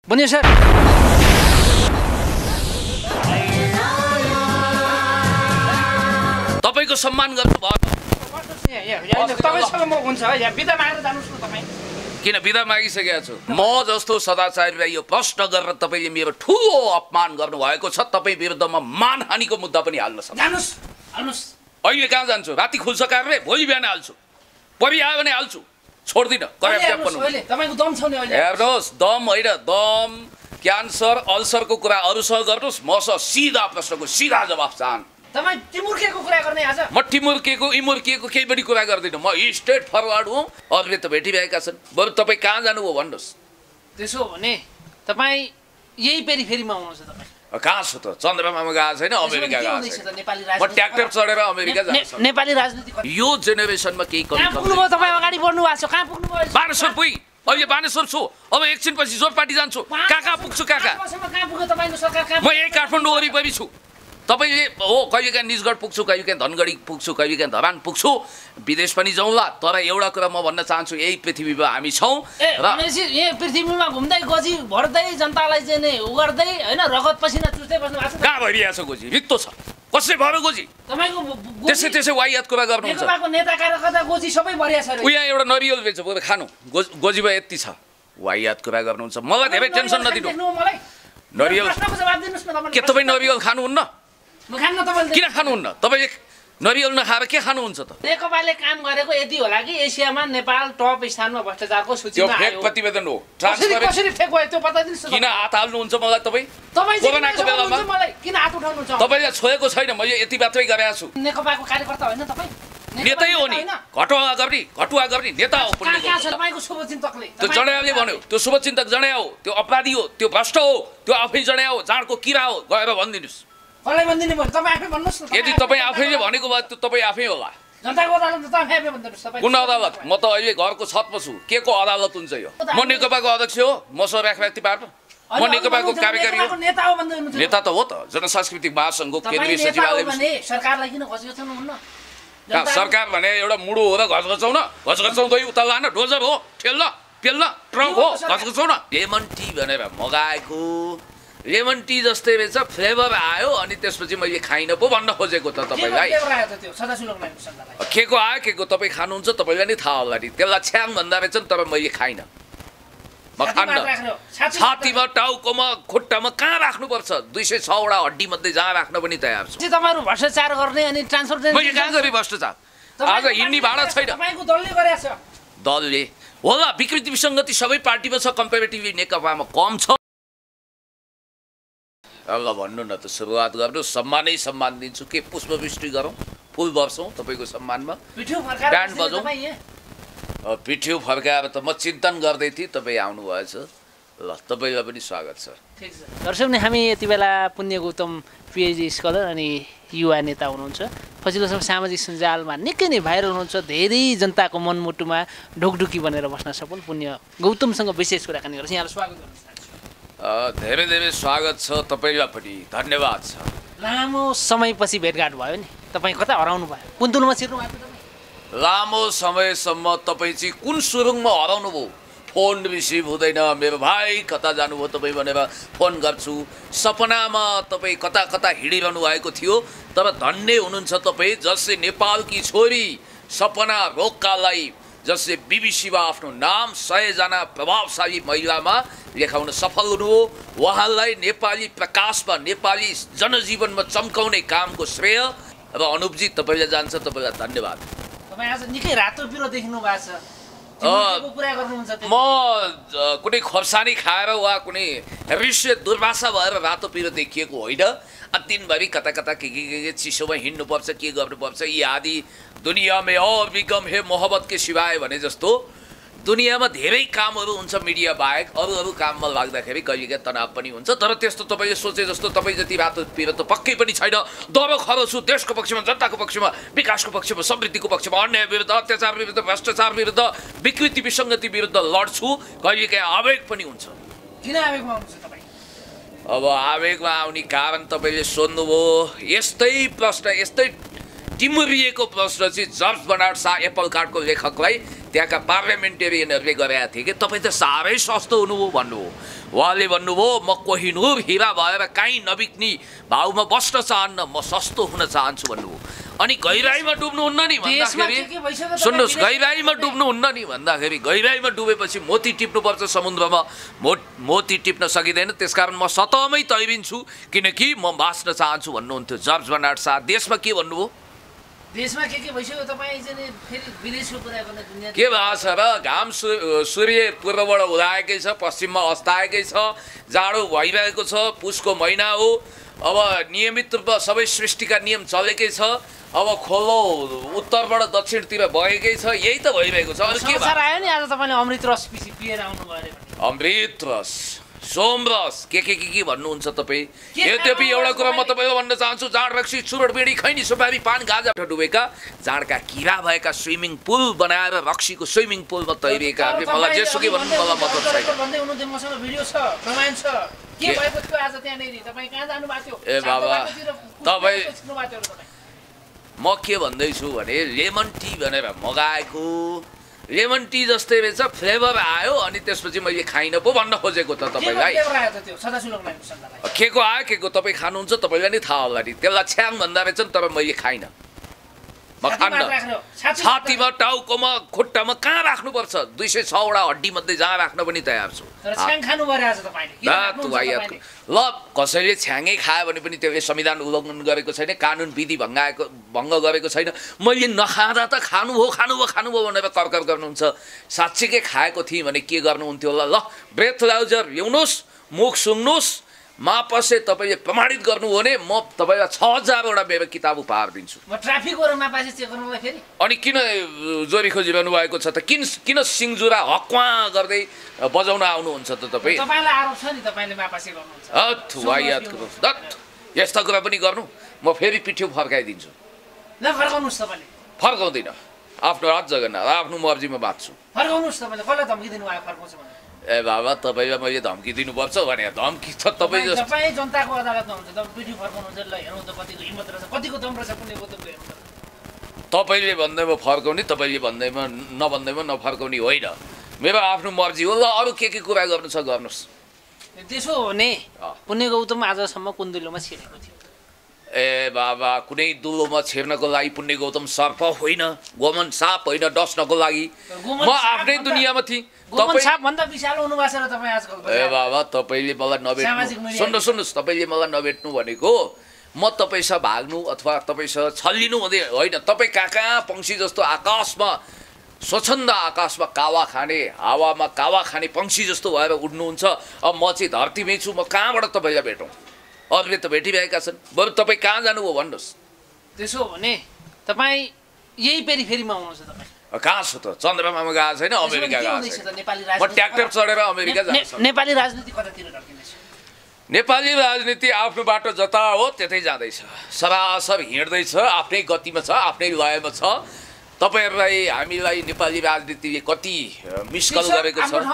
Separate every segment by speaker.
Speaker 1: बनियो सर।
Speaker 2: तपाईको सम्मान गर्नु भयो।
Speaker 1: तपाईसँग म हुन्छ यहाँ बिदा मागेर जानुस् न तपाईँ।
Speaker 2: किन बिदा मागिसकेको छु? म जस्तो सदाचारीलाई यो प्रश्न गरेर तपाईँले मेरो ठुलो अपमान गर्नुभएको छ। तपाईँ विरुद्धमा मानहानिको मुद्दा पनि हाल्न सक्छ।
Speaker 1: जानुस् हाल्नुस्।
Speaker 2: अहिले कहाँ जान्छु? राति खुल्छ कार्य, भोलि बिहान हाल्छु। परि आयो भने हाल्छु, छोड्दिनँ।
Speaker 1: तपाईँको दम छ नि अहिले?
Speaker 2: हेर्नुहोस्, दम होइन, दम क्यान्सर अल्सरको कुरा अरूसँग गर्नुहोस्, मसँग सिधा प्रश्नको सिधा जवाफ चाहन्।
Speaker 1: तपाईँ टिमुर्केको कुरा गर्ने आज?
Speaker 2: म टिमुर्केको इमुर्केको केही पनि कुरा गर्दिनँ। म स्ट्रेट फरवर्ड हुँ। अरूले त भेटिरहेका छन्। बरु तपाईँ कहाँ जानुभयो भन्नुहोस्।
Speaker 1: त्यसो हो भने तपाईँ यही पेरिफेरीमा हुनुहुन्छ। तपाईँ
Speaker 2: कहाँ छु त? चन्द्रमामा गएको छैन, अमेरिका गएको छैन। म ट्र्याक्टर चढेर अमेरिका जान्छु।
Speaker 1: नेपाली राजनीति
Speaker 2: यो जेनेरेसनमा केही कमी
Speaker 1: कहाँ पुग्नुभयो? तपाईँ अगाडि बढ्नु भएको छ। कहाँ पुग्नुभयो?
Speaker 2: बानेश्वर पुगी। अहिले बानेश्वर छु। अब एकछिनपछि जोरपाटी जान्छु। कहाँ पुग्छु? कहाँ
Speaker 1: पुग्यो तपाईँको सरकार?
Speaker 2: म यही काठमाडौँ वरिपरि छु। तपाईँले हो कहिलेकाहीँ निजगढ पुग्छु, कहिलेकाहीँ धनगढी पुग्छु, कहिलेकाहीँ धरान पुग्छु, विदेश पनि जाउँला। तर एउटा कुरा म भन्न चाहन्छु, यही पृथ्वीमा हामी छौँ र
Speaker 1: यहाँ पृथ्वीमा घुम्दै गोजी भर्दै जनतालाई चाहिँ नि उ गर्दै होइन रगत पसिना चुस्दै बस्नु भएको छ।
Speaker 2: कहाँ भइरहेको छ गोजी? रित्तो छ। कसले भर्यो गोजी?
Speaker 1: तपाईँको
Speaker 2: त्यसै वाहियात कुरा गर्नुहुन्छ।
Speaker 1: नेता कार्यकर्ता गोजी सबै भरिया छ।
Speaker 2: यहाँ एउटा नरिवल बेच्छ बरु खानु। गोजीमा यति छ। वाहियात कुरा गर्नुहुन्छ। मलाई धेरै टेन्सन नदिनु। नरिवल के तपाईँ नरिवल खानुहुन्न? किन खानुहुन्न? तपाईँ नरिवल नखाएर के खानुहुन्छ त?
Speaker 1: नेकपाले काम गरेको यति होला कि एसियामा नेपाल टप स्थानमा भ्रष्टाचारको सूचीमा
Speaker 2: आयो। त्यो फेक प्रतिवेदन हो।
Speaker 1: कसरी फेक भयो त्यो बताइदिनुस् न।
Speaker 2: किन हात हाल्नुहुन्छ मलाई तपाईँ? कोरोनाको बेलामा
Speaker 1: किन हात उठाउनुहुन्छ?
Speaker 2: तपाईँले छोएको छैन। मैले यति मात्रै गरेको छु।
Speaker 1: नेकपाको कार्यकर्ता होइन तपाईँ?
Speaker 2: नेतै हो नि। घटुवा गर्ने नेता हो।
Speaker 1: तपाईँको शुभचिन्तकले
Speaker 2: त्यो जडायाले भन्यो। त्यो शुभचिन्तक जडाया हो, त्यो अपराधी हो, त्यो भ्रष्ट हो, त्यो आफै जडाया हो, जाँडको किरा हो। गएर भनिदिनुहोस्।
Speaker 1: कसलाई भनिदिनु भयो? तपाईँ आफै भन्नुहोस् न।
Speaker 2: यदि तपाईँ आफैले भनेको भए त्यो तपाईँ आफै होला।
Speaker 1: जनताको अदालत तपाईँ आफै भनिदिनुहोस्। तपाईँ
Speaker 2: कुन अदालत? म त अहिले घरको छतमा छु। के को अदालत हुन्छ यो? म नेकपाको अध्यक्ष हो। मसँग व्यक्ति पार्न। म नेकपाको कार्यकारी हो।
Speaker 1: नेता हो भन्दै हुनुहुन्छ।
Speaker 2: नेता त हो त। जनसांस्कृतिक महासङ्घको केन्द्रीय सचिवालय।
Speaker 1: सरकारलाई किन घचघचाउनु हुन्न?
Speaker 2: सरकार भने एउटा मुडो हो र घचघचाउन? घचघचाउँदै उता लान? डोजर हो? ठेल्न पेल्न ट्रक हो? घचघचाउन? लेमन टी भनेर मगाएको। लेमन टी जस्तै रहेछ, फ्लेभर आयो अनि त्यसपछि मैले खाइन पो भन्न खोजेको त तपाईँलाई। के को आयो के को तपाईँ खानुहुन्छ? तपाईँलाई नै थाहा होला नि। त्यसलाई छ्याङ भन्दा रहेछ नि, तर मैले खाइनँ। म खान्न। छातीमा, टाउकोमा, खुट्टामा कहाँ राख्नुपर्छ? 206 वटा हड्डी मध्ये जहाँ राख्न पनि तयार छु।
Speaker 1: तपाईँहरू भ्रष्टाचार गर्ने अनि ट्रान्सफर
Speaker 2: मैले कहाँ गरेँ भ्रष्टाचार? आज हिँड्ने भाडा छैन।
Speaker 1: तपाईँको दलले गरेछ।
Speaker 2: दलले होला। विकृति विसङ्गति सबै पार्टीमा छ। कम्पेरिटिभली नेकपामा कम छ। ल भन्नु न त, सुरुवात गर्नु। सम्मान दिन्छु। के पुष्पवृष्टि गरौँ? फुल बर्सौँ तपाईँको सम्मानमा, ब्यान्ड बजाउँ। पिठ्यु फर्काएर त म चिन्तन गर्दै थिएँ, तपाईँ आउनुभएछ। ल तपाईँलाई पनि स्वागत छ।
Speaker 1: दर्शक नै हामी यति बेला पुण्य गौतम पिएचडी स्कलर अनि युवा नेता हुनुहुन्छ। पछिल्लो समय सामाजिक सञ्जालमा निकै नै भाइरल हुनुहुन्छ। धेरै जनताको मनमुटुमा ढोकढुकी बनेर बस्न सफल पुण्य गौतमसँग विशेष कुराकानी गर्छ। यहाँलाई स्वागत गर्नुहोस्।
Speaker 2: धेरै धेरै स्वागत छ। तपाईँलाई पनि धन्यवाद छ।
Speaker 1: लामो समयपछि भेटघाट भयो नि। तपाईँ कता हराउनु भयो? पुन्तुलमा छिर्नु भएको तपाईँ?
Speaker 2: लामो समयसम्म तपाईँ चाहिँ कुन सुरुङमा हराउनु भयो? फोन रिसिभ हुँदैन। मेरो भाइ कता जानुभयो तपाईँ भनेर फोन गर्छु। सपनामा तपाईँ कता कता हिँडिरहनु भएको थियो। तर धन्य हुनुहुन्छ तपाईँ जसले नेपालकी छोरी सपना रोकालाई, जसले बिबिसीमा आफ्नो नाम 100 जना प्रभावशाली महिलामा लेखाउन सफल हुनुभयो। उहाँलाई नेपाली प्रकाशमा, नेपाली जनजीवनमा चम्काउने कामको श्रेय र अनुपजी तपाईँलाई जान्छ। तपाईँलाई धन्यवाद।
Speaker 1: तपाईँ आज निकै रातो पिरो देख्नु भएको छ। कुरा गर्नुहुन्छ?
Speaker 2: म कुनै खोर्सानी खाएर वा कुनै ऋष्य दुर्भाषा भएर रातो पिरो देखिएको होइन। दिनभरि कता कता के चिसोमा हिँड्नुपर्छ, के गर्नुपर्छ, यी आदि दुनियाँमा और भी गम है मोहब्बत के सिवाय भने जस्तो दुनियाँमा धेरै कामहरू हुन्छ मिडिया बाहेक। अरू काममा लाग्दाखेरि कहिलेकाहीँ तनाव पनि हुन्छ। तर त्यस्तो तपाईँले सोचे जस्तो तपाईँ जति रातो पिरो त पक्कै पनि छैन। दरो खरो छु। देशको पक्षमा, जनताको पक्षमा, विकासको पक्षमा, समृद्धिको पक्षमा, अन्याय विरुद्ध, अत्याचार विरुद्ध, भ्रष्टाचार विरुद्ध, विकृति विसङ्गति विरुद्ध लड्छु। कहिलेकाहीँ आवेग पनि हुन्छ।
Speaker 1: किन आवेगमा आउनुहुन्छ तपाईँ?
Speaker 2: अब आवेगमा आउने कारण तपाईँले सोध्नुभयो। यस्तै प्रश्न, यस्तै टिमुरिएको प्रश्न चाहिँ जर्ज बर्नार्ड शा एप्पल कार्डको लेखकलाई त्यहाँका पार्लियामेन्टेरियनहरूले गरेका थिए कि तपाईँ त साह्रै सस्तो हुनुभयो भन्नुभयो। उहाँले भन्नुभयो म कोहिनुर हिरा भएर काहीँ नबिक्ने भाउमा बस्न चाहन्न, म सस्तो हुन चाहन्छु भन्नुभयो। अनि गहिराईमा डुब्नुहुन्न नि भन्दाखेरि सुन्नुहोस्, गहिराईमा डुब्नुहुन्न नि भन्दाखेरि गहिराईमा डुबेपछि मोती टिप्नुपर्छ समुद्रमा, मोती टिप्न सकिँदैन, त्यसकारण म सतहमै तैरिन्छु किनकि म बाँच्न चाहन्छु भन्नुहुन्थ्यो जर्ज बर्नार्ड शा। देशमा के भन्नुभयो?
Speaker 1: देशमा के भइसक्यो? तपाईँ चाहिँ फेरि विदेशको कुरा गर्न दुनिया
Speaker 2: के भएको छ र? घाम सूर्य पूर्वबाट उदाएकै छ, पश्चिममा अस्ताएकै छ, जाडो भइरहेको छ, पुसको महिना हो, अब नियमित रूपमा सबै सृष्टिका नियम चलेकै छ, अब खोलो उत्तरबाट दक्षिणतिर बगेकै छ, यही त भइरहेको छ। अरू के
Speaker 1: आयो नि आज तपाईँले अमृत रस पिएर आउनु भयो?
Speaker 2: अमृत रस, सोमरस, के भन्नुहुन्छ तपाईँ? यद्यपि एउटा कुरा म तपाईँलाई भन्न चाहन्छु, जाँड रक्सी चुरोट बिडी खैनी सुपारी पान गाजा डुबेका जाँडका किरा भएका स्विमिङ पुल बनाएर रक्सीको स्विमिङ पुलमा तैरिएकाहरूले मलाई जेसुकै भन्नु मलाई मतलब छैन। ए बाबा, तपाईँ म के भन्दैछु भने लेमन टी भनेर मगाएको, लेमन टी जस्तै रहेछ, फ्लेभर आयो अनि त्यसपछि मैले खाइनँ पो भन्न खोजेको त तपाईँलाई। के को आयो, के को तपाईँ खानुहुन्छ, तपाईँलाई नै थाहा होला नि। त्यसलाई छ्याङ भन्दा रहेछन् तर मैले खाइनँ, म खान्न। छातीमा, टाउकोमा, खुट्टामा कहाँ राख्नुपर्छ? 206वटा हड्डी मध्ये जहाँ राख्न पनि तयार छु। ल, कसैले छ्याङै खायो भने पनि त्यसले संविधान उल्लङ्घन गरेको छैन, कानुन विधि भङ्ग गरेको छैन। मैले नखाँदा त खानुभयो भनेर कर्कर गर्नुहुन्छ। साँच्चीकै खाएको थिएँ भने के गर्नुहुन्थ्यो होला? ल, ब्रेथ लाउजर ल्याउनुहोस्, मुख सुङ्नुहोस्, मापसे तपाईँले प्रमाणित गर्नुभयो भने म तपाईँलाई 6000वटा मेरो किताब उपहार दिन्छु। अनि किन जोरी खोजिरहनु भएको छ त? किन सिङजुरा हक्वा गर्दै बजाउन आउनुहुन्छ त तपाईँ? यस्ता कुरा पनि गर्नु, म फेरि पिठ्यौ फर्काइदिन्छु। फर्काउँदिनँ, आफ्नो हात जगन्नाथ, आफ्नो मर्जीमा बाँच्छु। ए बाबा, तपाईँलाई मैले धम्की दिनुपर्छ भने धम्की छ तपाईँ
Speaker 1: जनताको अदालतमा हुन्छ, पिठी फर्काउनुहुन्छ, ल हेर्नु त कतिको हिम्मत रहेछ, कतिको दम रहेछ कुनै गौतमको हेर्नु।
Speaker 2: तपाईँले भन्दैमा फर्काउने, तपाईँले भन्दैमा नभन्दैमा नफर्काउने होइन, मेरो आफ्नो मर्जी हो। ल, अरू के कुरा गर्नु छ गर्नुहोस्।
Speaker 1: त्यसो हो भने पुण्य गौतम आजसम्म कुन दुलोमा छिरेको थियो?
Speaker 2: ए बाबा, कुनै दुलोमा छिर्नको लागि पुण्य गौतम सर्प होइन, गोमन साप होइन, डस्नको लागि म आफ्नै दुनियाँमा थिएँ।
Speaker 1: ए
Speaker 2: बाबा, तपाईँले मलाई नभेट्नु, सुन्नुहोस्, तपाईँले मलाई नभेट्नु भनेको म तपाईँसँग भाग्नु अथवा तपाईँसँग छल्लिनु हुँदै होइन। तपाईँ कहाँ पंक्षी जस्तो आकाशमा, स्वच्छन्द आकाशमा कावा खाने, हावामा कावा खाने पंक्षी जस्तो भएर उड्नुहुन्छ। अब म चाहिँ धरतीमै छु, म कहाँबाट तपाईँलाई भेटौँ? अरूले त भेटिरहेका छन्, बरु तपाईँ कहाँ जानुभयो भन्नुहोस्।
Speaker 1: त्यसो हो भने तपाईँ यही पेरिफेरीमा हुनुहुन्छ। तपाईँ
Speaker 2: कहाँ छु त? चन्द्रमामा गएको छैन, अमेरिका गएको छैन, म ट्र्याक्टर चढेर अमेरिका जान्छु।
Speaker 1: नेपाली राजनीति कतातिर ढल्किँदैछ?
Speaker 2: नेपाली राजनीति आफ्नो बाटो जता हो त्यतै जाँदैछ, सरासर हिँड्दैछ, आफ्नै गतिमा छ, आफ्नै लयमा छ। तपाईँहरूलाई, हामीलाई नेपाली राजनीतिले कति मिसकल गरेको छ।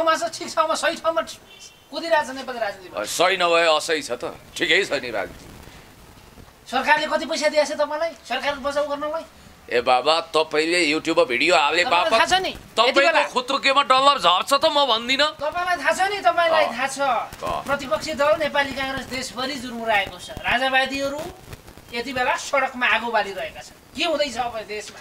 Speaker 2: सही नभए असही छ त, ठिकै छ नि राजनीति।
Speaker 1: सरकारले कति पैसा दिएछ तपाईँलाई सरकार बचाउ गर्नलाई?
Speaker 2: ए बाबा, तपाईँले युट्युबमा भिडियो हाले बापत तपाईँको खुत्रुकेमा डलर झर्छ त म भन्दिनँ।
Speaker 1: तपाईँलाई थाहा छ नि, तपाईँलाई थाहा छ प्रतिपक्षी दल नेपाली काङ्ग्रेस देशभरि जुर्मुराएको छ। राजावादीहरू यति बेला सडकमा आगो बालिरहेका छन्। के हुँदैछ अब देशमा?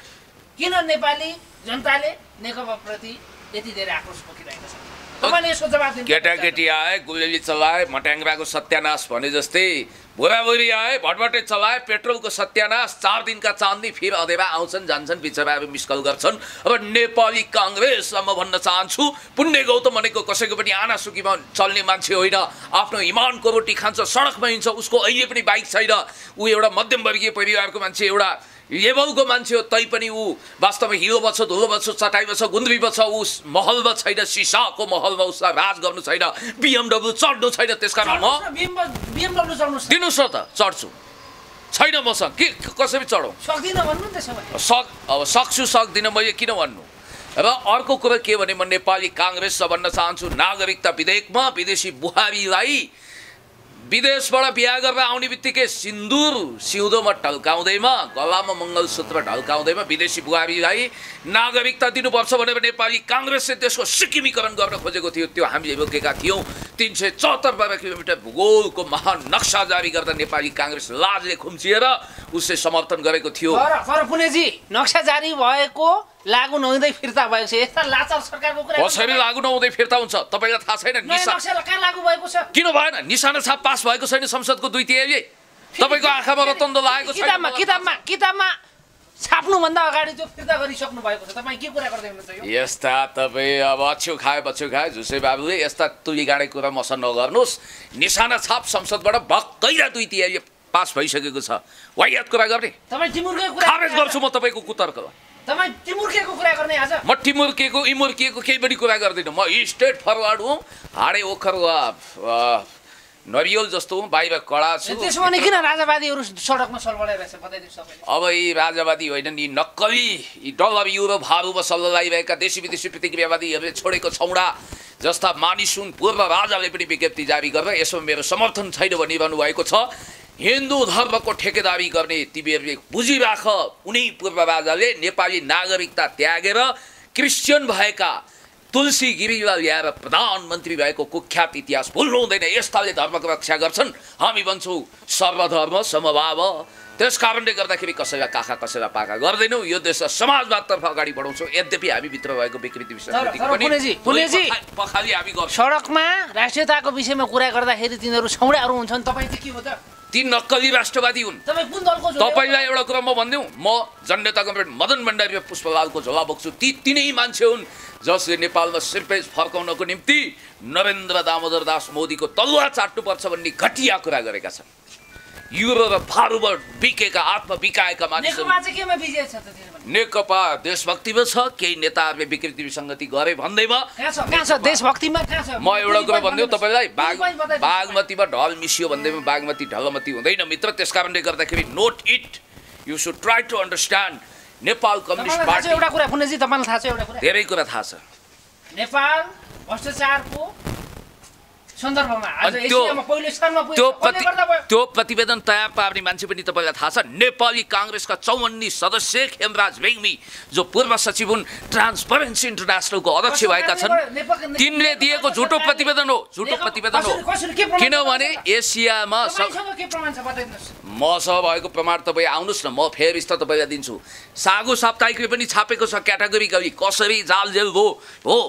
Speaker 1: किन नेपाली जनताले नेकपाप्रति यति धेरै आक्रोश पोखिरहेका छन्?
Speaker 2: केटाकेटी आए, गुलेली चलाए, मट्याङ्ग्राको सत्यानाश भने जस्तै, बुढाबुढी आए, भटभटे चलाए, पेट्रोलको सत्यानाश, 4 दिनका चाँदनी फेरि अधेरा आउँछन् जान्छन्, बिचराहरू मिस्कल गर्छन्। अब नेपाली काङ्ग्रेसलाई म भन्न चाहन्छु, पुण्य गौतम भनेको कसैको पनि आनासुकीमा चल्ने मान्छे होइन, आफ्नो इमानको रोटी खान्छ, सडकमा हिँड्छ, उसको अहिले पनि बाइक छैन, ऊ एउटा मध्यमवर्गीय परिवारको मान्छे, एउटा लेभलको मान्छे हो, तैपनि ऊ वास्तवमा हिलो बच्छ, धुलो बच्छ, चटाइ बच्छ, गुन्द्री बच्छ, उस महलमा छैन, सिसाको महलमा उसलाई राज गर्नु छैन, BMW चढ्नु छैन। त्यसकारण म दिनुहोस् न त, चढ्छु, छैन मसँग, के कसरी चढौँ? अब सक्छु, सक्दिनँ, मैले किन भन्नु? र अर्को कुरा के भने म नेपाली काङ्ग्रेसलाई भन्न चाहन्छु, नागरिकता विधेयकमा विदेशी बुहारीलाई विदेशबाट बिहा गरेर आउने बित्तिकै सिन्दुर सिउँदोमा ढल्काउँदैमा गलामा मङ्गलसूत्र ढल्काउँदैमा विदेशी बुहारी भाइ नागरिकता दिनुपर्छ भनेर नेपाली काङ्ग्रेसले देशको सिक्किमीकरण गर्न खोजेको थियो। त्यो हामीले रोकेका थियौँ। 374 वर्ग किलोमिटर भूगोलको महान नक्सा जारी गर्दा नेपाली काङ्ग्रेस लाजले खुम्चिएर उसले समर्थन गरेको थियो।
Speaker 1: तर पुनेजी नक्सा जारी भएको लागू नहुँदै फिर्ता भएको छ। यस्ता लाचार सरकारको कुरा
Speaker 2: कसरी लागू नहुँदै फिर्ता हुन्छ तपाईँलाई थाहा छैन?
Speaker 1: नक्सा कहाँ लागू भएको छ?
Speaker 2: किन भएन? निशाना छाप पास भएको छैन संसदको 2 तिहाईले। तपाईँको आँखामा रतन्द लागेको छैन।
Speaker 1: किताबमा छाप्नुभन्दा अगाडि त्यो फिर्ता गरिसक्नु भएको छ। तपाईँ के कुरा गर्दै हुनुहुन्छ यो?
Speaker 2: यस्ता तपाईँ अब बच्चो खाए झुसे बाबुले यस्ता तुली गाडे कुरा मसँग नगर्नुहोस्। निशाना छाप संसदबाट भक्कैरा 2 तिहाई पास भइसकेको छ। वाहियात कुरा गर्ने
Speaker 1: तपाईँ टिमुर्केको कुरा
Speaker 2: खारेज गर्छु म तपाईँको कुतर्क।
Speaker 1: तपाईँ टिमुर्केको कुरा गर्ने आज?
Speaker 2: म टिमुर्केको इमुर्केको केही पनि कुरा गर्दिनँ। म स्ट्रेट फरवर्ड हुँ। हाडे ओखर नरियल जस्तो हुँ, बाहिर कडा छु।
Speaker 1: त्यसो भने किन राजावादीहरू सडकमा सलबडाइरहेछ बताइदिनुहोस् तपाईँले?
Speaker 2: अब यी राजावादी होइनन्, यी नक्कली, यी डलर युरो भारूमा सल्लाइरहेका देशी विदेशी प्रतिक्रियावादीहरूले छोडेको छौडा जस्ता मानिस हुन्। पूर्व राजाले पनि विज्ञप्ति जारी गरेर यसमा मेरो समर्थन छैन भनिरहनु भएको छ। हिन्दू धर्मको ठेकेदारी गर्ने तिमीहरूले बुझिराख। उनी पूर्व राजाले नेपाली नागरिकता त्यागेर क्रिस्चियन भएका तुलसी गिरीलाई ल्याएर प्रधानमन्त्री भएको कुख्यात इतिहास भुल्नु हुँदैन। यस्ताले धर्मको रक्षा गर्छन्। हामी भन्छौँ सर्वधर्म समभाव। त्यस कारणले गर्दाखेरि कसैलाई काखा कसैलाई पाखा गर्दैनौँ। यो देशलाई समाजवादतर्फ अगाडि बढाउँछौँ। यद्यपि हामीभित्र भएको विकृति पखाली हामी गर्छौँ।
Speaker 1: सडकमा राष्ट्रियताको विषयमा कुरा गर्दाखेरि तिनीहरू छौडाहरू हुन्छन्। तपाईँ चाहिँ के हो त?
Speaker 2: ती नक्कली राष्ट्रवादी हुन्।
Speaker 1: तपाईँ कुन दलको?
Speaker 2: तपाईँलाई एउटा कुरा म भनिदिउँ, म जननेता कमरेड मदन भण्डारी र पुष्पलालको झोला बोक्छु। तिनै मान्छे हुन् जसले नेपालमा सिर्पेज फर्काउनको निम्ति नरेन्द्र दामोदर दास मोदीको तलुवा चाट्नुपर्छ भन्ने घटिया कुरा गरेका छन्। युरो र भारूमा बिकेका आत्मा बिकाएका मानिसहरू। नेकपा देशभक्तिमा छ। केही नेताहरूले विकृति विसङ्गति गरे भन्दैमा
Speaker 1: देशभक्तिमा
Speaker 2: म एउटा कुरा भनिदिउँ तपाईँलाई, बागमतीमा ढल मिसियो भन्दैमा बागमती ढलमती हुँदैन मित्र। त्यस कारणले गर्दाखेरि note it, you should try to understand. Nepal communist party
Speaker 1: एउटा कुरा पुनेजी तपाईँलाई थाहा छ? एउटा कुरा
Speaker 2: धेरै कुरा थाहा छ।
Speaker 1: नेपाल भ्रष्टाचारको सन्दर्भमा आज एसियामा पहिलो स्थानमा पुग्यो।
Speaker 2: त्यो प्रतिवेदन तयार पार्ने मान्छे पनि तपाईँलाई थाहा छ। नेपाली काङ्ग्रेसका 54 सदस्य खेमराज रेग्मी जो पूर्व सचिव हुन्, ट्रान्सपरेन्सी इन्टरनेसनलको अध्यक्ष भएका छन्। तिनले दिएको झुटो प्रतिवेदन हो। झुटो प्रतिवेदन हो किनभने एसियामा मसँग भएको प्रमाण तपाईँ आउनुहोस् न, म फेरि तपाईँलाई दिन्छु। सागु साप्ताहिकले पनि छापेको छ क्याटेगोरिकली कसरी जाल जेल हो।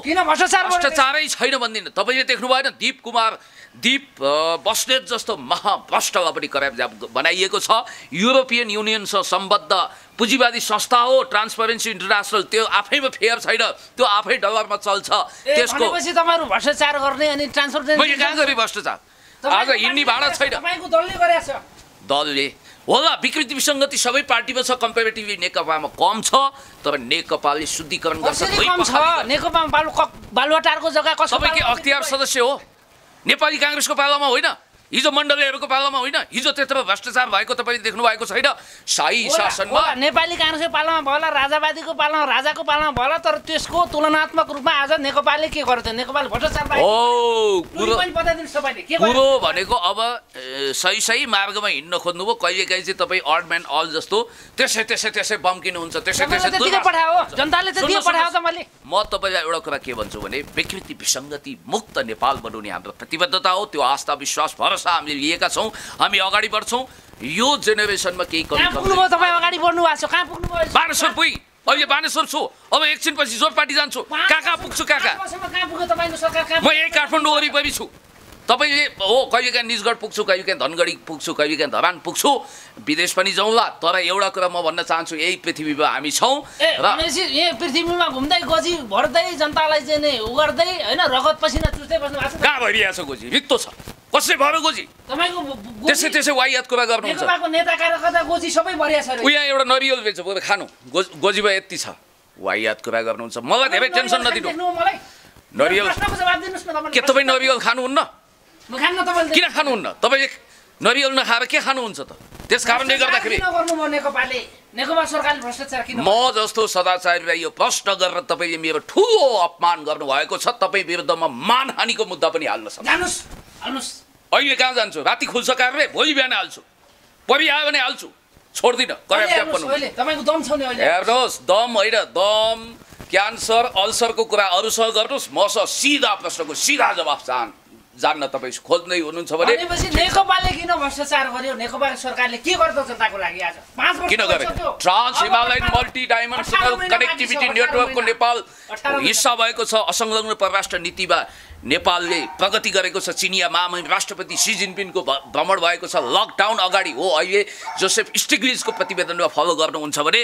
Speaker 1: किन
Speaker 2: भ्रष्टाचारै छैन भन्दिनँ। तपाईँले देख्नु भएन दीप बस्नेत जस्तो महाभ्रष्टलाई पनि करार बनाइएको छ। युरोपियन युनियनसँग सम्बद्ध पुँजीवादी संस्था हो ट्रान्सपरेन्सी इन्टरनेसनल। त्यो आफैमा फेयर छैन, त्यो आफै डलरमा चल्छ। त्यसको
Speaker 1: तपाईँहरू भ्रष्टाचार गर्ने अनि ट्रान्सपरेन्सी
Speaker 2: मैले कहाँ गरेँ भ्रष्टाचार? आज हिँड्ने भाडा छैन।
Speaker 1: तपाईँको दलले गरेछ।
Speaker 2: दलले होला विकृति विसङ्गति सबै पार्टीमा छ। कम्पेरिटिभली नेकपामा कम छ, तर नेकपाले शुद्धिकरण गर्छ।
Speaker 1: नेकपामा बालुवाटारको जग्गा कसो?
Speaker 2: तपाईँ के अख्तियार सदस्य हो? नेपाली काङ्ग्रेसको पालामा होइन, हिजो मण्डलीहरूको पालामा होइन। हिजो त्यत्रो भ्रष्टाचार भएको तपाईँले देख्नु भएको छैन। शाही शासनमा
Speaker 1: नेपाली काङ्ग्रेसको पालामा भएला, राजावादीको पालामा, राजाको पालामा भएला, तर त्यसको तुलनात्मक रूपमा आज नेकपाले के गर्छ? नेपालले भ्रष्टाचार
Speaker 2: कुरो भनेको अब सही मार्गमा हिँड्न खोज्नुभयो। कहिलेकाहीँ चाहिँ तपाईँ अड म्यान अल जस्तो त्यसै बम्किनुहुन्छ। म तपाईँलाई एउटा कुरा के भन्छु भने विकृति विसङ्गति मुक्त नेपाल बनाउने हाम्रो प्रतिबद्धता हो। त्यो आस्था विश्वास भरोसा हामीले लिएका छौँ। हामी अगाडि बढ्छौँ। यो जेनेरेसनमा केही कमी
Speaker 1: अगाडि बढ्नु भएको छ। कहाँ पुग्नुभयो?
Speaker 2: बानेश्वर पुगी अहिले बानेश्वर छु। अब एकछिनपछि जोरपाटी जान्छु। कहाँ पुग्छु? म यही काठमाडौँ वरिपरि छु। तपाईँले हो कहिलेकाहीँ निजगढ पुग्छु, कहिलेकाहीँ धनगढी पुग्छु, कहिलेकाहीँ धरान पुग्छु, विदेश पनि जाउँला। तर एउटा कुरा म भन्न चाहन्छु, यही पृथ्वीमा हामी छौँ र
Speaker 1: यही पृथ्वीमा घुम्दै गोजी भर्दै जनतालाई चाहिँ उ गर्दै होइन रगत पसिना चुस्दै बस्नु भएको छ।
Speaker 2: कहाँ भइरहेको छ गोजी? रित्तो छ। कसै भयो गोजी?
Speaker 1: तपाईँको
Speaker 2: त्यसै वाहियात कुरा गर्नुहुन्छ।
Speaker 1: नेता कार्यकर्ता गोजी सबै भरिया छ।
Speaker 2: यहाँ एउटा नरियल बेच खानु गोजीमा यति छ। वाहियात कुरा गर्नुहुन्छ। मलाई धेरै टेन्सन नदिनु। नरियल के तपाईँ नरियल खानुहुन्न? किन खानुहुन्न? तपाईँले नरियल नखाएर के खानुहुन्छ त? त्यस कारणले गर्दाखेरि म जस्तो सदाचारीलाई यो प्रश्न गरेर तपाईँले मेरो ठुलो अपमान गर्नुभएको छ। तपाईँ विरुद्धमा मानहानिको मुद्दा पनि हाल्न सक्नुहुन्छ। अहिले कहाँ जान्छु राति खुल्छ कार्य भोलि बिहान हाल्छु परि आयो भने हाल्छु छोड्दिनँ
Speaker 1: तपाईँको दम छ नि अहिले
Speaker 2: हेर्नुहोस् दम होइन दम क्यान्सर अल्सरको कुरा अरूसँग गर्नुहोस् मसँग सिधा प्रश्नको सिधा जवाफ जान्न तपाईँ खोज्दै हुनुहुन्छ भने
Speaker 1: नेकपाले किन भ्रष्टाचार गर्यो नेकपा सरकारले के गर्छ जनताको लागि आज 5 वर्ष
Speaker 2: किन गरे trans Himalayan multi dimensional connectivity नेटवर्कको नेपाल हिस्सा भएको छ असंलग्न परराष्ट्र नीतिमा नेपालले प्रगति गरेको छ चिनिया महामहिम राष्ट्रपति सी जिनपिङको भ्रमण भएको छ लकडाउन अगाडि हो अहिले जोसेफ स्टिग्लिजको प्रतिवेदनमा फलो गर्नुहुन्छ भने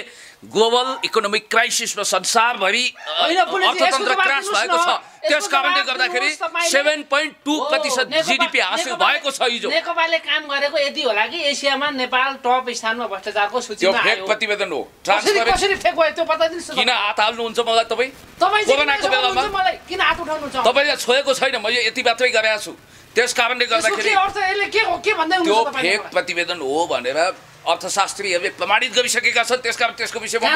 Speaker 2: ग्लोबल इकोनोमिक क्राइसिसमा संसारभरि अर्थतन्त्र क्रास भएको छ त्यस कारणले गर्दाखेरि 7.2% जीडीपी हासिल भएको छ हिजो
Speaker 1: नेकपाले काम गरेको यति होला कि एसियामा नेपाल टप स्थानमा भ्रष्टाचारको सूचीमा आयो
Speaker 2: त्यो फेक प्रतिवेदन हो
Speaker 1: कसरी फेक भयो त्यो बताइदिनुस्
Speaker 2: किन हात हाल्नुहुन्छ मलाई तपाईँ कोरोनाको बेलामा
Speaker 1: मलाई किन हात उठाउनुहुन्छ
Speaker 2: तपाईले छोएको छैन मैले यति मात्रै गरेको छु त्यस कारणले गर्दाखेरि त्यो फेक प्रतिवेदन हो भनेर अर्थशास्त्रीहरूले प्रमाणित गरिसकेका छन् त्यसकारण त्यसको विषयमा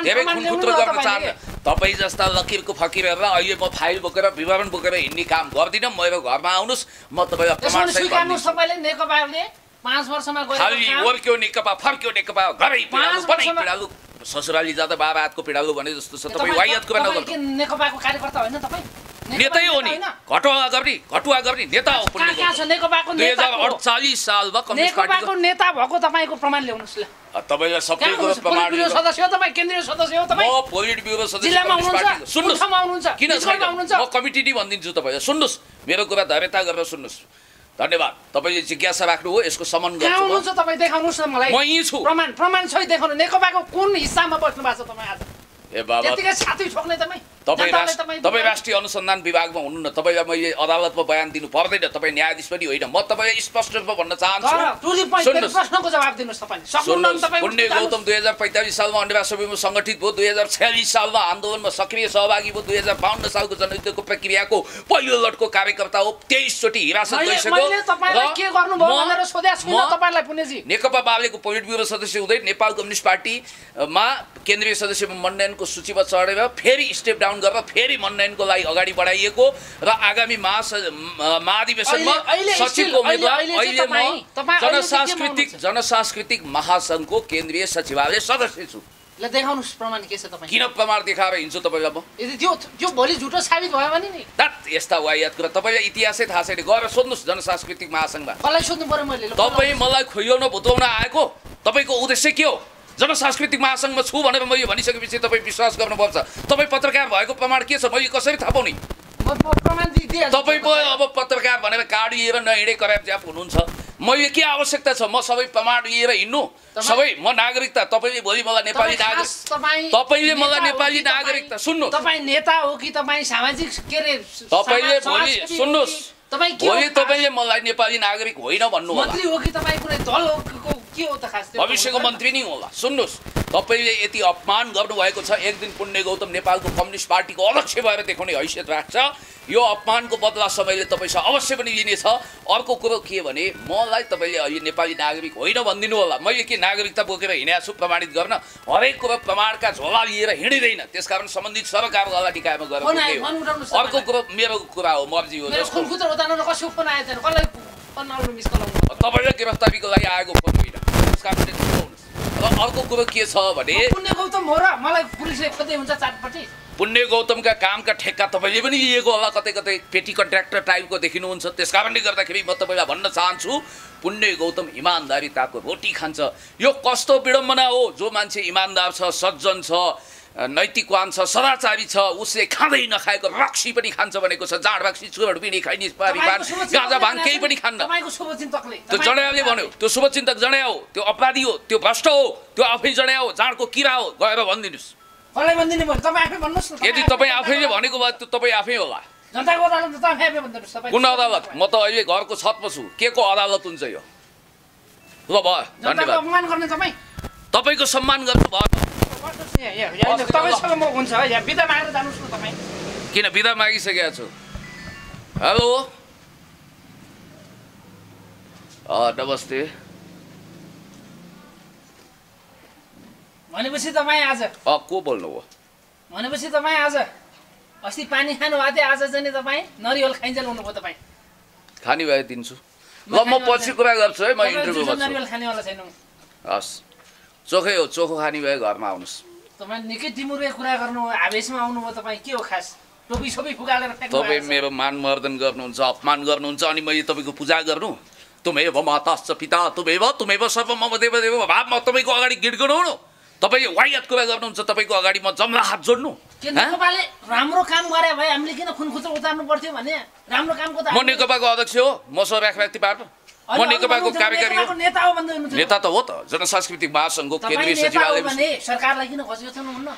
Speaker 2: धेरै खुनखुत्र गर्न चाहन्न तपाईँ जस्ता लकिरको फकिरहरूलाई अहिले म फाइल बोकेर विवरण बोकेर हिँड्ने काम गर्दिनँ मेरो घरमा आउनुहोस् म तपाईँलाई प्रमाण वर्क्यो नेकपा फर्क्यो नेकपा घरै पिडालु ससुराली जाँदा बाबा हातको पिडालु भने जस्तो छ तपाईँ वाइयातको
Speaker 1: नेकपाको कार्यकर्ता होइन तपाईँ
Speaker 2: नेतै हो नि घटुवा गर्ने नेता हो 2048 सालमा कम्युनिस्ट
Speaker 1: पार्टीको नेता भएको तपाईको प्रमाण ल्याउनुस् ल
Speaker 2: तपाईले सबै कुरा प्रमाण
Speaker 1: सदस्य हो तपाई केन्द्रीय सदस्य हो तपाई
Speaker 2: म पोलिट ब्युरो सदस्य
Speaker 1: जिल्लामा हुनुहुन्छ सुन्नुस्
Speaker 2: किन हुनुहुन्छ म कमिटी नि भनिदिन्छु तपाईलाई सुन्नुस् मेरो कुरा धैर्यता गरेर सुन्नुस् धन्यवाद तपाईले जिज्ञासा राख्नु हो यसको समन गर्छु
Speaker 1: हुनुहुन्छ तपाई देखाउनुस् न मलाई
Speaker 2: म यही छु
Speaker 1: प्रमाण सहित देखाउनु नेकपाको कुन हिस्सामा बस्नु भएको छ तपाई आज
Speaker 2: ए बाबा
Speaker 1: त्यतिकै छाती ठोक्ने
Speaker 2: तपाईँ राष्ट्रिय अनुसन्धान विभागमा हुनु न तपाईँलाई मैले अदालतमा बयान दिनु पर्दैन तपाईँ न्यायाधीश पनि होइन म तपाईँलाई स्पष्ट रूपमा भन्न चाहन्छु पुण्य गौतम 2045 सालमा अन्डा सभ्यमा सङ्गठित भयो 2046 सालमा आन्दोलनमा सक्रिय सहभागी भयो 2052 सालको जनयुद्धको प्रक्रियाको पहिलो लटको कार्यकर्ता हो 23 चोटि हिरासत गइसक्यो नेकपा मालेको पोलिट ब्युरो सदस्य हुँदै नेपाल कम्युनिस्ट पार्टीमा केन्द्रीय सदस्यमा मनोनयनको सूचीमा चढेर फेरि स्टेप डाउन गरेर फेरि मनोनयनको लागि अगाडि बढाइएको र आगामी महाधिवेशनमा सचिवको उम्मेदवार अहिले म जनसांस्कृतिक महासङ्घको केन्द्रीय सचिवालय सदस्य छु
Speaker 1: ल देखाउनुस् प्रमाण के छ तपाई
Speaker 2: किन प्रमाण देखाएर हिँड्छु तपाईलाई म
Speaker 1: यदि त्यो भोलि झुटो साबित भयो भने नि
Speaker 2: यस्ता वायात कुरा तपाईलाई इतिहासै थाहा छैन गएर सोध्नुस् जनसांस्कृतिक महासङ्घमा
Speaker 1: कसलाई सोध्नु पर्यो मैले
Speaker 2: तपाई मलाई खोइलाउन भुताउन आएको तपाईको उद्देश्य के हो जनसांस्कृतिक महासङ्घमा छु भनेर मैले भनिसकेपछि तपाईँ विश्वास गर्नुपर्छ तपाईँ पत्रकार भएको प्रमाण के छ मैले कसरी थाहा पाउने तपाईँ पो अब पत्रकार भनेर कार्ड लिएर नहिँडे कराप ज्याप हुनुहुन्छ मैले के आवश्यकता छ म सबै प्रमाण लिएर हिँड्नु सबै म नागरिकता तपाईँले भोलि मलाई नेपाली नागरिक तपाईँले मलाई नेपाली नागरिकता सुन्नु
Speaker 1: तपाईँ नेता हो कि तपाईँ सामाजिक के रे
Speaker 2: तपाईँले भोलि सुन्नुहोस् भोलि तपाईँले मलाई नेपाली नागरिक होइन भन्नु होला
Speaker 1: मन्त्री हो कि तपाईँ कुनै दल हो के हो त खास
Speaker 2: भविष्यको मन्त्री नै होला सुन्नुहोस् तपाईँले यति अपमान गर्नुभएको छ एक दिन पुण्य गौतम नेपालको कम्युनिस्ट पार्टीको अध्यक्ष भएर देखाउने हैसियत राख्छ यो अपमानको बदला सबैले तपाईँसँग अवश्य पनि लिनेछ अर्को कुरो के भने मलाई तपाईँले अहिले नेपाली नागरिक होइन भनिदिनु होला मैले के नागरिकता बोकेर हिँडेको छु प्रमाणित गर्न हरेक कुरो प्रमाणका झोला लिएर हिँडिँदैन त्यसकारण सम्बन्धित सरकारवाला निकायमा गएर अर्को कुरो मेरो कुरा हो मर्जी हो तपाईँले गिरफ्तारीको लागि आएको फोन होइन त्यस कारणले र अर्को कुरो के छ भने
Speaker 1: पुण्य गौतम हो र मलाई पुलिसले खोज्दै हुन्छ चारपट्टि
Speaker 2: पुण्य गौतमका कामका ठेक्का तपाईँले पनि लिएको होला कतै कतै पेटी कन्ट्र्याक्टर टाइपको देखिनुहुन्छ त्यस कारणले गर्दाखेरि म तपाईँलाई भन्न चाहन्छु पुण्य गौतम इमान्दारिताको रोटी खान्छ यो कस्तो विडम्बना हो जो मान्छे इमान्दार छ सज्जन छ नैतिकवान छ सदाचारी छ उसले खाँदै नखाएको रक्सी पनि खान्छ भनेको छ जाँड रक्सी चुरोट पनि खाइने गाँजा भाङ केही पनि खान्न त्यो जडायाले भन्यो त्यो शुभचिन्तक जडाया हो त्यो अपराधी हो त्यो भ्रष्ट हो त्यो आफै जडाया हो जाँडको किरा हो गएर भनिदिनुहोस् यदि तपाईँ आफैले भनेको भए त्यो तपाईँ आफै होला कुन अदालत म त अहिले घरको छतमा छु के को अदालत हुन्छ यो ल भयो धन्यवाद तपाईँको सम्मान गर्नु भयो किन बिदा मागिसकेका छु हेलो नमस्ते
Speaker 1: भनेपछि तपाईँ आज
Speaker 2: को बोल्नु हो
Speaker 1: भनेपछि तपाईँ आज अस्ति पानी खानु भएको थियो आज चाहिँ तपाईँ नरिवल खाइन्जेल हुनुभयो तपाईँ
Speaker 2: खाने भए दिन्छु ल म पछि कुरा गर्छु है, म इन्टरभ्यूमा छु।
Speaker 1: खानेवाला छैन।
Speaker 2: हस्, चोखै हो, चोखो खाने भए घरमा आउनुहोस्।
Speaker 1: तपाईँ निकै टिमुरे कुरा गर्नु, आवेशमा आउनुभयो। तपाईँ के हो खास टोपी सोपी फुकालेर फ्याँक्नु
Speaker 2: तपाईँ मेरो मानमर्दन गर्नुहुन्छ, अपमान गर्नुहुन्छ, अनि मैले तपाईँको पूजा गर्नु? तुम्हेव माताश्च पिता तुम्हेव सर्वमम देव देव भाव। म तपाईँको अगाडि गीत गाउनु? तपाईँ वाइयात कुरा गर्नुहुन्छ, तपाईँको अगाडि म जम्ला हात जोड्नु?
Speaker 1: के नेकपाले राम्रो काम गरे भए हामीले किन खुनखुचो उतार्नु पर्थ्यो भने? राम्रो कामको त
Speaker 2: म नेकपाको अध्यक्ष हो, म स्वराख व्यक्ति पार्नु, म नेकपाको कार्यकारी हो।
Speaker 1: नेता हो भन्दै हुनुहुन्छ।
Speaker 2: नेता त हो त, जनसांस्कृतिक महासङ्घको केन्द्रीय सचिवालय।
Speaker 1: सरकारलाई किन घचघचाउनु हुन्न?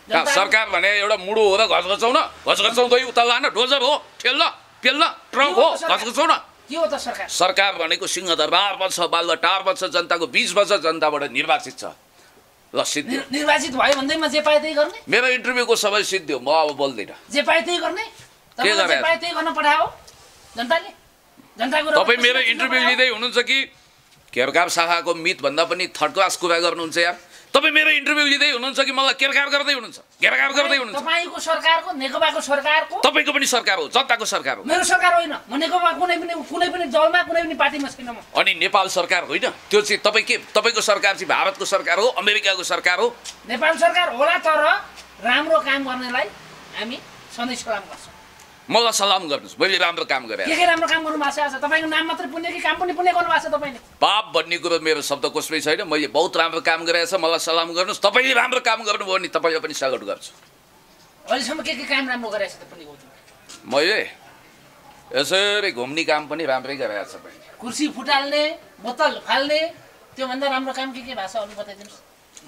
Speaker 2: सरकार भने एउटा मुडो हो र घचघचाउन? घचघचाउँदै उता लान, डोजर हो, ठेल्न पेल्न, ट्रक हो, घचघचाउन?
Speaker 1: के हो त सरकार?
Speaker 2: सरकार भनेको सिंहदरबारमा छ, बालुवाटारमा छ, जनताको बीचमा छ, जनताबाट निर्वाचित छ। ल सिद्धियो,
Speaker 1: निर्वाचित भयो भन्दैमा जे पाए त्यही गर्ने?
Speaker 2: मेरो इन्टरभ्यूको समय सिद्धियो, म अब बोल्दिनँ।
Speaker 1: जे पाए त्यही गर्ने?
Speaker 2: के
Speaker 1: जे पाए त्यही गर्न पठायो जनताले? जनताको
Speaker 2: तपाईँ मेरो इन्टरभ्यू लिँदै हुनुहुन्छ कि केरकार शाखाको मितभन्दा पनि थर्ड क्लास कुरा गर्नुहुन्छ यार? तपाईँ मेरो इन्टरभ्यू लिँदै हुनुहुन्छ कि मलाई केरकार गर्दै हुनुहुन्छ? घेरघार गर्दै हुनुहुन्छ?
Speaker 1: तपाईँको सरकारको, नेकपाको सरकारको?
Speaker 2: तपाईँको पनि सरकार हो, जनताको सरकार हो।
Speaker 1: मेरो सरकार होइन, म नेकपा कुनै पनि दलमा कुनै पनि पार्टीमा छैन म।
Speaker 2: अनि नेपाल सरकार होइन त्यो चाहिँ? तपाईँ के, तपाईँको सरकार चाहिँ भारतको सरकार हो, अमेरिकाको सरकार हो?
Speaker 1: नेपाल सरकार होला, तर राम्रो काम गर्नेलाई हामी सधैँ सलाम गर्छौँ।
Speaker 2: मलाई सलाम गर्नुहोस्, मैले राम्रो काम गरेँ।
Speaker 1: के राम्रो काम गर्नु भएको छ? तपाईँको नाम मात्रै पुण्य कि काम पनि पुण्य गर्नु भएको छ तपाईँले?
Speaker 2: पाप भन्ने कुरो मेरो शब्दकोशमै छैन। मैले बहुत राम्रो काम गरेछ, मलाई सलाम गर्नुहोस्। तपाईँले राम्रो काम गर्नुभयो भने तपाईँलाई पनि स्वागत गर्छु।
Speaker 1: अहिलेसम्म के काम राम्रो गरेछ त पुण्य गौतम?
Speaker 2: मैले यसरी घुम्ने काम पनि राम्रै गरेछ।
Speaker 1: कुर्सी फुटाल्ने, बोतल फाल्ने, त्योभन्दा राम्रो काम के भएको छ अरू बताइदिनुहोस्।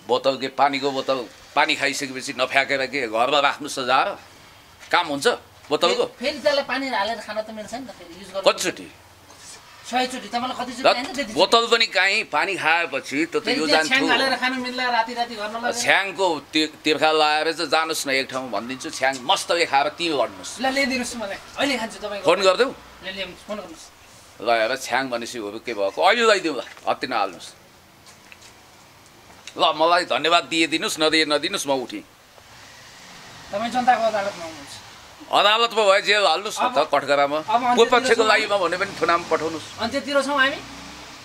Speaker 2: बोतल के, पानीको बोतल पानी खाइसकेपछि नफ्याँकेर के घरमा राख्नु सजाएर काम हुन्छ बोतलको?
Speaker 1: फेरि त्यसलाई पानी हालेर खान त मिल्छ नि त? फेरि युज गर्नु
Speaker 2: कतिचोटि?
Speaker 1: 100 चोटि। तपाईँलाई कति चोटि चाहिन्छ त्यति?
Speaker 2: बोतल पनि कहीँ पानी खाएपछि त यो जान्छ।
Speaker 1: छ्याङ हालेर खान मिल्ला? राति घर नलागे
Speaker 2: छ्याङको तिर्खा लगाएर चाहिँ जानुहोस् न एक ठाउँमा भनिदिन्छु, छ्याङ मस्तले खाएर ती गर्नुहोस्।
Speaker 1: ल ल्याइदिनुहोस् मलाई, अहिले खान्छु। तपाईँ
Speaker 2: फोन गरिदेऊ,
Speaker 1: फोन गर्नुहोस्।
Speaker 2: लगाएर छ्याङ भनेपछि हो के भएको, अहिले लगाइदिउँ ल, हत्ती नहाल्नुहोस् ल। मलाई धन्यवाद दिइदिनुहोस्, नदिनुहोस्, म उठेँ।
Speaker 1: तपाईँ जनताको अदालतमा हुनुहुन्छ।
Speaker 2: अदालतमा भए जेल हाल्नुहोस् न त, कठघरामा पूर्वपक्षको लागि भने पनि थुनामा पठाउनुहोस्।
Speaker 1: अन्त्यतिर छौँ हामी।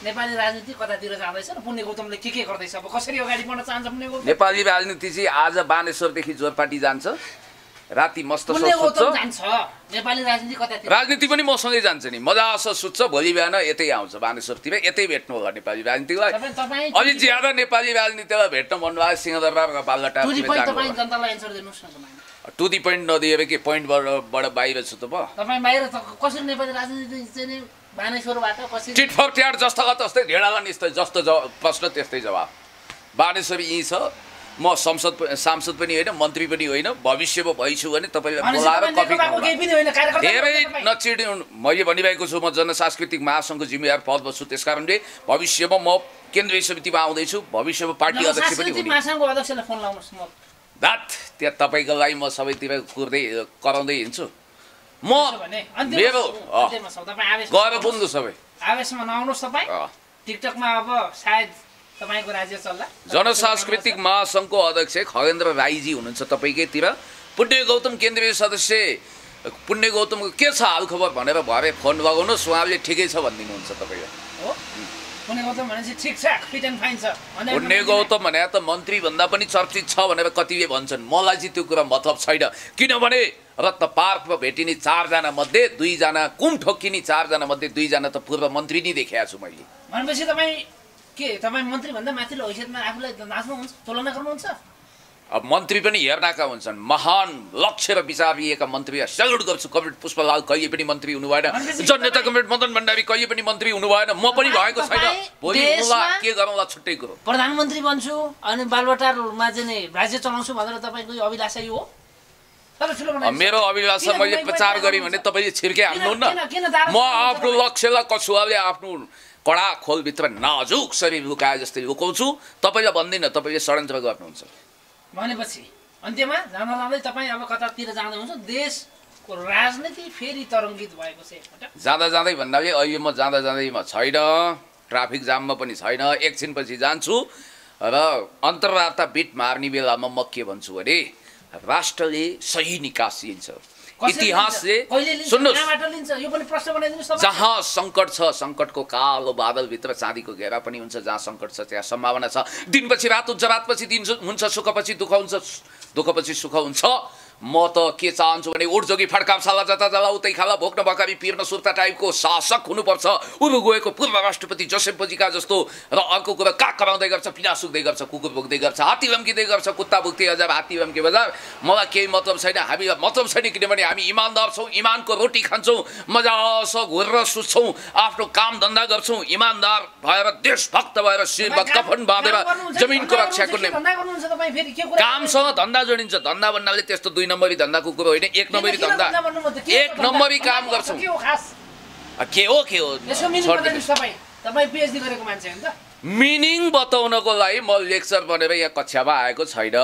Speaker 1: नेपाली राजनीति कतातिर जाँदैछ र पुण्य गौतमले के गर्दैछ, अब कसरी अगाडि बढ्न चाहन्छ पुण्य गौतम?
Speaker 2: नेपाली राजनीति चाहिँ आज बानेश्वरदेखि जोरपाटी जान्छ, राति मस्त
Speaker 1: पुण्य
Speaker 2: सुत्छ।
Speaker 1: गौतम जान्छ नेपाली राजनीति कतातिर?
Speaker 2: राजनीति पनि मसँगै जान्छ नि, मजासँग सुत्छ, भोलि बिहान यतै आउँछ बानेश्वरतिर, यतै भेट्नु होला नेपाली राजनीतिलाई। अलि ज्यादा नेपाली राजनीतिलाई भेट्न भन्नुभयो सिंहदरबारका बालुवाटार।
Speaker 1: जनतालाई एन्सर दिनुहोस् न।
Speaker 2: टु दी पोइन्ट नदिएर के पोइन्टबाट बाहिर छु त म?
Speaker 1: तपाईँ बाहिर त कसरी नेपाली राजनीति चाहिँ बानेश्वरबाट कसरी?
Speaker 2: चिट फर ट्याट जस्ताको तस्तै, ढेडाला निस्तै, जस्तो प्रश्न त्यस्तै जवाब। बानेश्वर यहीँ छ, म सांसद पनि होइन, मन्त्री पनि होइन, भविष्यमा भइछु भने तपाईँलाई बोलाएर कफी धेरै नचिड्नु। मैले भनिरहेको छु, म जनसांस्कृतिक महासङ्घको जिम्मेवार पदमा छु, त्यस कारणले भविष्यमा म केन्द्रीय समितिमा आउँदैछु, भविष्यमा पार्टी अध्यक्ष पनि हुने।
Speaker 1: अध्यक्षलाई फोन लाउनुहोस् न।
Speaker 2: त्यहाँ तपाईँको लागि म सबैतिर कराउँदै हिँड्छु म। मेरो गएर बोल्नु सबै
Speaker 1: आवेशमा नआउनुहोस् तपाईँ। टिकटकमा अब सायद तपाईँको राज्य चल्ला।
Speaker 2: जनसांस्कृतिक महासङ्घको अध्यक्ष खगेन्द्र राईजी हुनुहुन्छ तपाईँकैतिर। पुण्य गौतम केन्द्रीय सदस्य पुण्य गौतमको के छ हालखबर भनेर भरे फोन लगाउनुहोस्, उहाँले ठिकै छ भनिदिनुहुन्छ तपाईँले।
Speaker 1: पुण्य गौतम भनेपछि ठिक छ, फिट एन्ड फाइन छ।
Speaker 2: पुण्य गौतम भने त मन्त्री भन्दा पनि चर्चित छ भनेर कतिले भन्छन्, मलाई चाहिँ त्यो कुरा मतलब छैन। किनभने रत्न पार्कमा भेटिने 4 जना मध्ये 2 जना, कुम ठोक्किने 4 जना मध्ये 2 जना त पूर्व मन्त्री नै देखेको छु मैले।
Speaker 1: भनेपछि तपाईँ के तपाईँ मन्त्री भन्दा माथिल्लो हैसियतमा आफूलाई नाच्नुहुन्छ, तुलना गर्नुहुन्छ?
Speaker 2: अब मन्त्री पनि हेर्नाका हुन्छन्, महान लक्ष्य र विचार लिएका मन्त्री सेल्युट गर्छु। कमरेड पुष्पलाल कहिले पनि मन्त्री हुनु भएन, जननेता कमरेड मदन भण्डारी कहिले पनि मन्त्री हुनु भएन, म पनि भएको छैन। भोलि मलाई के गरौँला छुट्टै कुरो।
Speaker 1: प्रधानमन्त्री बन्छु अनि बालुवाटारमा चाहिँ राज्य चलाउँछु भनेर तपाईँको अभिलाषा यो हो?
Speaker 2: मेरो अभिलाषा मैले प्रचार गरेँ भने तपाईँले छिर्के हाल्नुहुन्न। म आफ्नो लक्ष्यलाई कछुवाले आफ्नो कडा खोलभित्र नाजुक शरीर लुकाए जस्तै लुकाउँछु। तपाईँलाई भन्दिनँ, तपाईँले षड्यन्त्र गर्नुहुन्छ।
Speaker 1: भनेपछि अन्त्यमा जाँदा जाँदै तपाईँ अब कतातिर जाँदै हुन्छ? देशको राजनीति फेरि तरङ्गित भएको छ एकपल्ट।
Speaker 2: जाँदा जाँदै भन्नाले अहिले म जाँदा जाँदैमा छैन, ट्राफिक जाममा पनि छैन, एकछिनपछि जान्छु। र अन्तर्वार्ता बिट मार्ने बेलामा म के भन्छु भने राष्ट्रले सही निकास लिन्छ, इतिहासले जहाँ सङ्कट छ सङ्कटको कालो बादलभित्र चाँदीको घेरा पनि हुन्छ। जहाँ सङ्कट छ त्यहाँ सम्भावना छ। दिनपछि रात हुन्छ, रातपछि दिन हुन्छ, सुखपछि दुःख हुन्छ, दुःखपछि सुख हुन्छ। म त के चाहन्छु भने उठजोगी फड्कामशाला जता जला उतै खाला भोक्न बकाबी पिर्न सुर्ता टाइपको शासक हुनुपर्छ। उरुग्वेको पूर्व राष्ट्रपति जोसेफ बोजिका जस्तो। र अर्को कुरा काग कराउँदै गर्छ, पिना सुक्दै गर्छ, कुकुर भोक्दै गर्छ, हात्ती भम्किँदै गर्छ, कुत्ता भुक्दै हजार, हात्ती भम्के बजार। मलाई केही मतलब छैन, हामी मतलब छैन, किनभने हामी इमानदार छौँ, इमानको रोटी खान्छौँ, मजासँग घुरेर सुत्छौँ, आफ्नो काम धन्दा गर्छौँ, इमानदार भएर देशभक्त भएर शिरमा कफन बाँधेर जमिनको रक्षा गर्ने कामसँग धन्दा जोडिन्छ। धन्दा भन्नाले त्यस्तो 2 नम्बरी धन्दाको कुरो होइन, 1 नम्बरी धन्दा, 1 नम्बरी काम गर्छौँ। के हो मिनिङ बताउनको लागि म लेक्चर बनेर यहाँ कक्षामा आएको छैन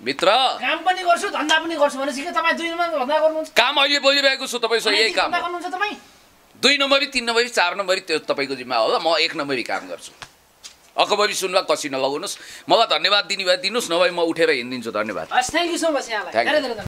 Speaker 2: मित्र।
Speaker 1: काम पनि गर्छु, धन्दा पनि गर्छु भनेपछि के तपाईँ 2 नम्बरी धन्दा गर्नुहुन्छ?
Speaker 2: काम अहिले बोलिरहेको छु तपाईँसँग यही काम। 2 नम्बरी 3 नम्बरी 4 नम्बरी त्यो तपाईँको जिम्मा होला। म 1 नम्बरी काम गर्छु। अकबरी सुनवा कसी नलगाउनुहोस्। मलाई धन्यवाद दिने भए दिनुहोस्, नभए म उठेर हिँडिदिन्छु। धन्यवाद।
Speaker 1: थ्याङ्क यू सो मच यहाँलाई।